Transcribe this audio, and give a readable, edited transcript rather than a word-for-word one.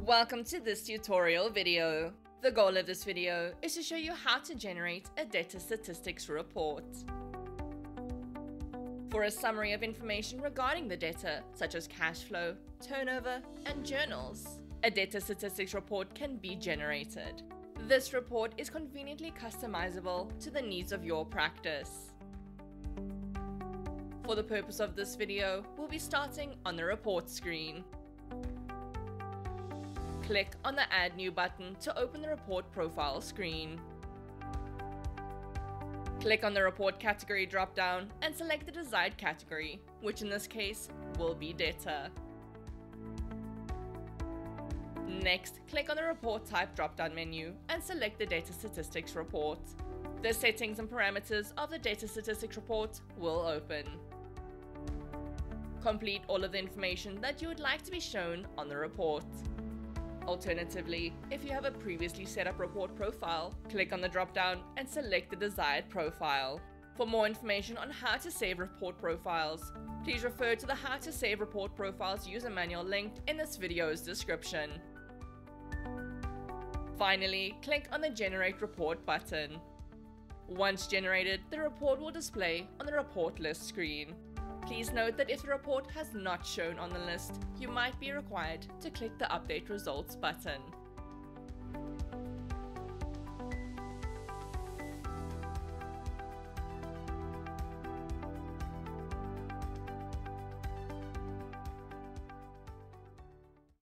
Welcome to this tutorial video. The goal of this video is to show you how to generate a debtor statistics report. For a summary of information regarding the debtor, such as cash flow, turnover, and journals, a debtor statistics report can be generated. This report is conveniently customizable to the needs of your practice. For the purpose of this video, we'll be starting on the report screen. Click on the Add New button to open the report profile screen. Click on the report category drop-down and select the desired category, which in this case will be debtor. Next, click on the report type drop-down menu and select the debtor statistics report. The settings and parameters of the debtor statistics report will open. Complete all of the information that you would like to be shown on the report. Alternatively, if you have a previously set up report profile, click on the drop-down and select the desired profile. For more information on how to save report profiles, please refer to the How to Save Report Profiles user manual linked in this video's description. Finally, click on the Generate Report button. Once generated, the report will display on the report list screen. Please note that if the report has not shown on the list, you might be required to click the Update Results button.